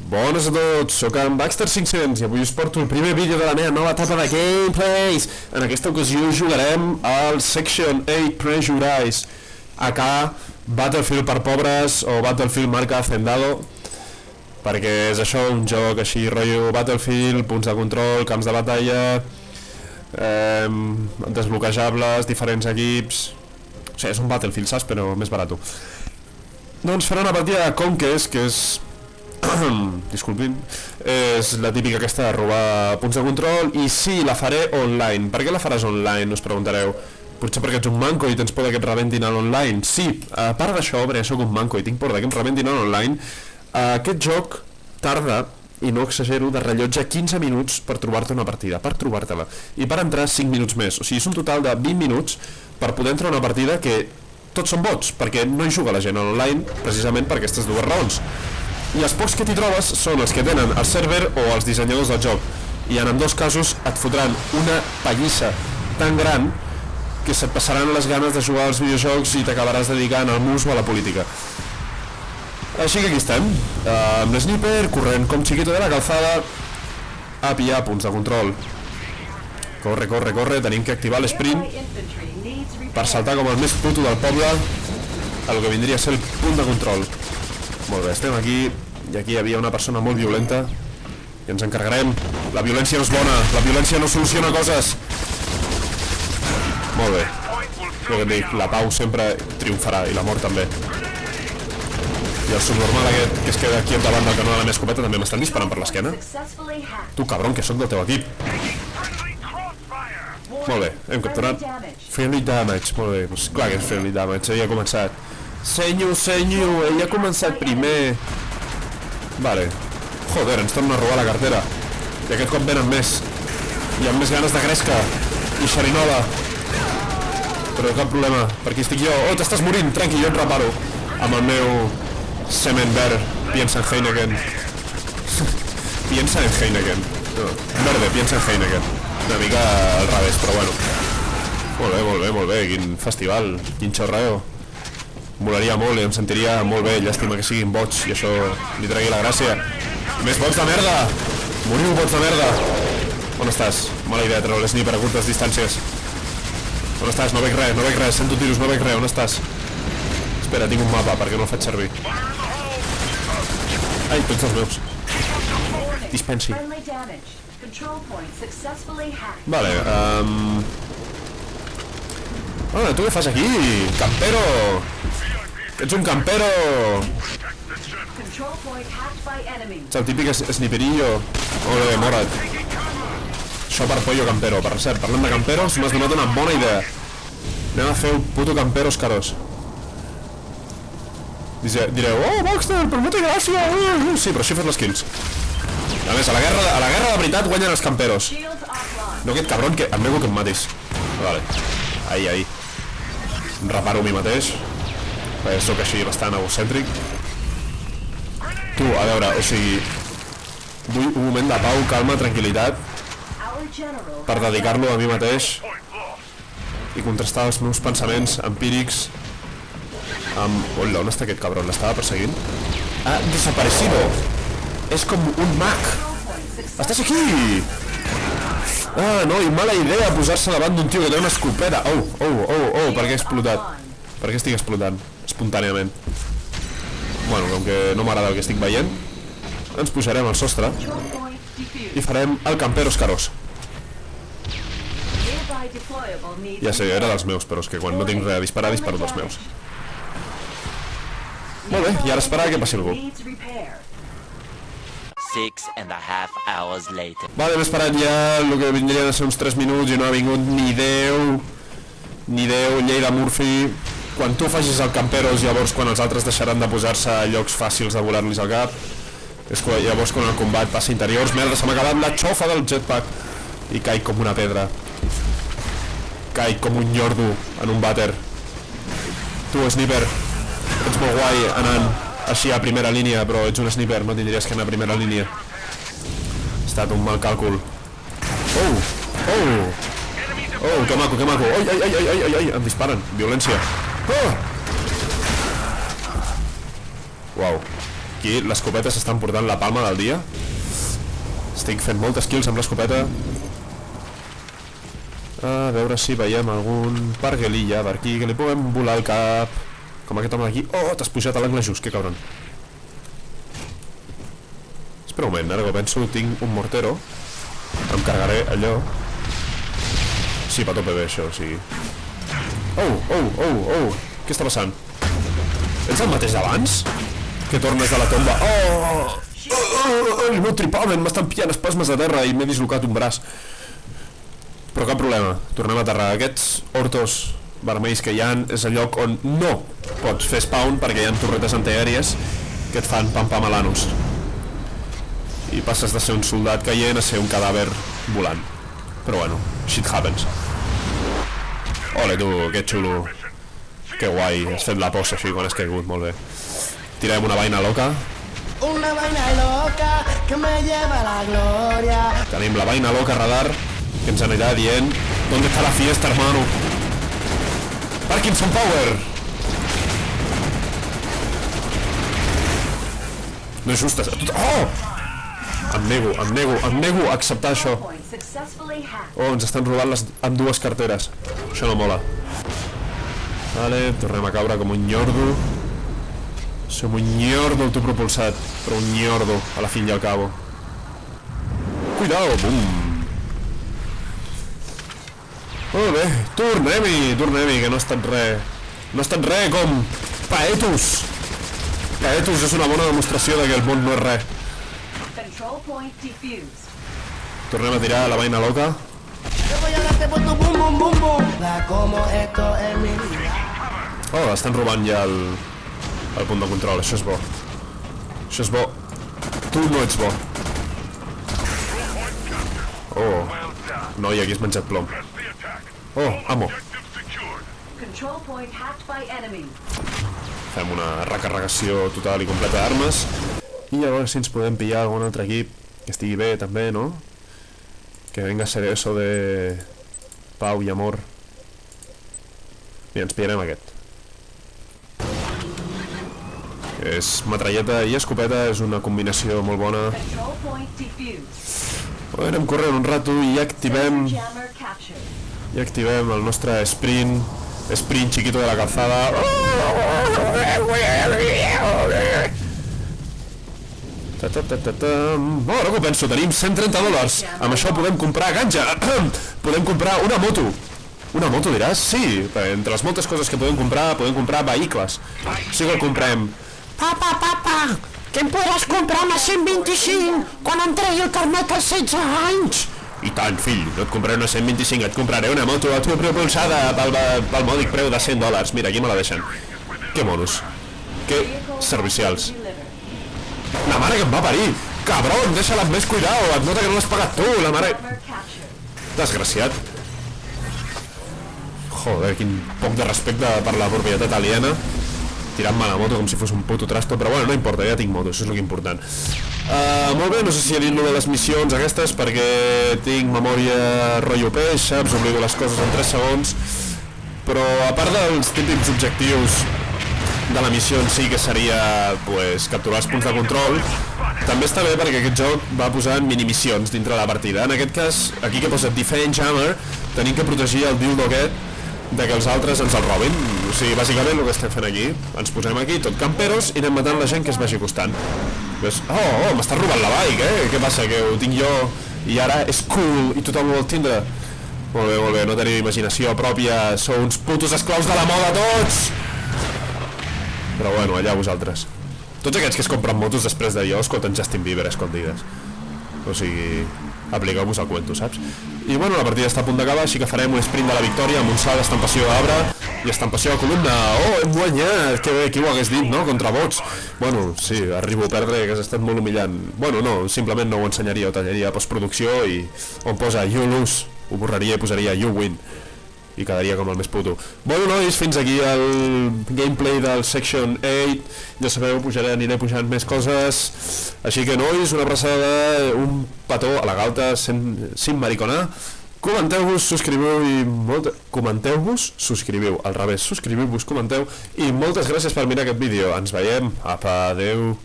Bones a tots, sóc en Baxter500 i avui us porto el primer vídeo de la meva nova etapa de gameplays. En aquesta ocasió jugarem al Section 8 Pressurized, acá Battlefield per pobres o Battlefield marca Hacendado, perquè és això, un joc així rotllo Battlefield, punts de control, camps de batalla, desbloquejables, diferents equips. O sigui, és un Battlefield, saps? Però més barat. Doncs faré una partida de Conquest, que és... disculpin, és la típica aquesta de robar punts de control, i sí, la faré online. Per què la faràs online, us preguntareu? Potser perquè ets un manco i tens por que et rebentin a l'online? Sí, a part d'això, perquè soc un manco i tinc por que em rebentin a l'online, aquest joc tarda, i no exagero, de rellotge 15 minuts per trobar-te una partida, per trobar-te-la, i per entrar 5 minuts més. O sigui, és un total de 20 minuts per poder entrar a una partida que tots són bots, perquè no hi juga la gent a l'online, precisament per aquestes dues raons. I els pocs que t'hi trobes són els que tenen el server o els dissenyadors del joc, i en ambdós casos et fotran una pallissa tan gran que se't passaran les ganes de jugar als videojocs i t'acabaràs dedicant al mus o a la política. Així que aquí estem, amb l'sniper, corrent com chiquito de la calzada, a pillar punts de control. Corre, corre, corre, tenim que activar l'esprint per saltar com el més puto del poble a lo que vindria a ser el punt de control. Molt bé, estem aquí, i aquí hi havia una persona molt violenta i ens encarregarem. La violència no és bona, la violència no soluciona coses. Molt bé, jo que et dic, la pau sempre triomfarà i la mort també. I el subnormal aquest que es queda aquí davant del canó de la meva escopeta també m'estan disparant per l'esquena. Tu, cabron, que sóc del teu equip. Molt bé, hem capturat friendly damage, molt bé, doncs clar que és friendly damage, ja ha començat. Senyor, ell ha començat primer. Vale. Joder, ens tornen a robar la cartera. I aquest cop venen més. I amb més ganes de gresca i xerinola. Però cap problema, per aquí estic jo. Oh, t'estàs morint, tranqui, jo et reparo. Amb el meu semen verd. Piensa en Heineken. Piensa en Heineken. No, verde, piensa en Heineken. Una mica al revés, però bueno. Molt bé, molt bé, molt bé. Quin festival, quin xorreo. Molaria molt i em sentiria molt bé. Llàstima que siguin bots i això li tregui la gràcia. Més bots de merda! Moriu, bots de merda! On estàs? Mala idea treure l'esniper a curtes distàncies. On estàs? No veig res, sento tiros, no veig res, on estàs? Espera, tinc un mapa perquè no el faig servir. Ai, tots els meus. Dispensi. Vale, Hola, tu què fas aquí? Campero! Ets un campero! Ets el típic sniperillo. Ole, mora't. Això per pollo campero. Per cert, parlant de camperos, m'has donat una bona idea. Anem a fer un puto campero escarós. Direu, oh, Baxter, però no té gràcia. Sí, però així fas les kills. A més, a la guerra de veritat guanyen els camperos. No aquest cabron que... Admego que em matis. Vale. Ahí. Em reparo a mi mateix, perquè sóc així bastant egocèntric. Tu, a veure, o sigui, vull un moment de pau, calma, tranquil·litat, per dedicar-lo a mi mateix i contrastar els meus pensaments empírics amb... Hola, on està aquest cabron? L'estava perseguint? Ha desaparecido! És com un mag! Estàs aquí! Ah, no, i mala idea posar-se davant d'un tio que té una escopeta. Oh, per què he explotat? Per què estic explotant? Espontàniament. Bueno, com que no m'agrada el que estic veient, ens pujarem al sostre i farem el campero escarós. Ja sé, era dels meus, però és que quan no tinc res a disparar, disparo dels meus. Molt bé, i ara esperar que passi algú. 6.5 hours later. Vale, hem esperat ja el que vindrien a ser uns 3 minuts i no ha vingut ni Déu, llei de Murphy. Quan tu facis el camperos, llavors quan els altres deixaran de posar-se a llocs fàcils de volar-los al cap, és llavors quan el combat passa interiors. Merda, se m'ha acabat la xofa del jetpack i caic com una pedra. Caic com un nyordo en un vàter. Tu, sniper, ets molt guai anant així a primera línia, però ets un sniper, no tindries que anar a primera línia. Ha estat un mal càlcul. Oh, que maco. Ai, em disparen. Violència. Uau. aquí l'escopeta s'estan portant la palma del dia. Estic fent moltes kills amb l'escopeta. A veure si veiem algun parguelilla per aquí que li puguem volar el cap. Com aquest home d'aquí. Oh, t'has pujat a l'angle just, que cabron. Espera un moment, ara que penso tinc un mortero. Em carregaré allò. Sí, va tope bé això, o sigui... Oh! Què està passant? Ets el mateix d'abans? Que tornes de la tomba... Oh! El meu tripamen m'estan pillant espasmes a terra i m'he dislocat un braç. Però cap problema, tornem a terra. Aquests hortos vermells que hi ha és el lloc on no pots fer spawn perquè hi ha torretes antiaèries que et fan pam-pam a l'anus. I passes de ser un soldat caient a ser un cadàver volant. Però bueno, shit happens. Ole tu, que xulo. Que guai, has fet la posa així quan has caigut, molt bé. Tirem una vaina loca. Una vaina loca que me lleva a la gloria. Tenim la vaina loca radar que ens anirà dient ¿dónde está la fiesta, hermano? Parkinson Power! No és justa. Oh! Em nego a acceptar això. Oh, ens estan robant amb dues carteres. Això no mola. Vale, tornem a caure com un nyordo. Som un nyordo autopropulsat, però un nyordo a la fin i al cabo. Cuidao, bum! Molt bé, tornem-hi, que no ha estat res. No ha estat res com Paetus. Paetus és una bona demostració de que el món no és res. Tornem a tirar la vaina loca. Oh, estan robant ja el punt de control, això és bo. Això és bo. Tu no ets bo. Oh, noi, aquí has menjat plom. Oh, amo. Fem una recarregació total i completa d'armes. I a veure si ens podem pillar algun altre equip que estigui bé també, no? Que venga a ser eso de pau i amor. Mira, ens pillarem aquest. És metralleta i escopeta, és una combinació molt bona. Anem corrent un rato i activem el nostre sprint chiquito de la calzada. Ara que ho penso, tenim $130. Amb això podem comprar ganja. Podem comprar una moto. Una moto, diràs? Sí, entre les moltes coses que podem comprar vehicles. Sí que el comprem. Papa, que em podràs comprar amb 125 quan em tregui el carnet als 16 anys? I tant, fill, no et compraré una 125, et compraré una moto autopropulsada pel mòdic preu de $100. Mira, aquí me la deixen. Que monos. Que servicials. La mare que em va parir! Cabron, deixa-la amb més cuidao! Et nota que no l'has pagat tu, la mare... Desgraciat. Joder, quin poc de respecte per la propietat aliena. Tirant-me la moto com si fos un puto trasto, però bueno, no importa, ja tinc moto, això és el que important. Molt bé, no sé si he dit lo de les missions aquestes, perquè tinc memòria rotllo peix, saps? Oblido les coses en 3 segons. Però a part dels típics objectius de la missió en si, que seria pues, capturar els punts de control, també està bé perquè aquest joc va posant minimissions dintre la partida. En aquest cas, aquí que posa Defend Jammer, tenim que protegir el dildo aquest de que els altres ens el robin. O sigui, bàsicament el que estem fent aquí, ens posem aquí tot camperos i anem matant la gent que es vagi costant. Ves? Oh, m'estàs robant la bike, eh? Què passa, que ho tinc jo i ara és cool i tothom ho vol tindre? Molt bé, no teniu imaginació pròpia, sou uns putos esclaus de la moda tots! Però bueno, allà vosaltres. Tots aquests que es compren motos després d'allò escolten Justin Bieber escondides. O sigui, apliqueu-vos al cuento, saps? I bueno, la partida està a punt d'acabar, així que farem un sprint de la victòria amb un salt d'estampació d'arbre i estampació de columna. Oh, hem guanyat! Que bé, qui ho hagués dit, no? Contra bots. Bueno, sí, arribo a perdre, que has estat molt humillant. Bueno, no, simplement no ho ensenyaria, ho tallaria a postproducció i on posa you lose, ho borraria i posaria you win. I quedaria com el més puto. Bueno, nois, fins aquí el gameplay del Section 8. Ja sabeu, aniré pujant més coses. Així que, nois, una abraçada, un petó a la galta, sin mariconar. Comenteu-vos, subscriviu i comenteu-vos, subscriviu, al revés, subscriviu-vos, comenteu i moltes gràcies per mirar aquest vídeo. Ens veiem. Apa, adeu.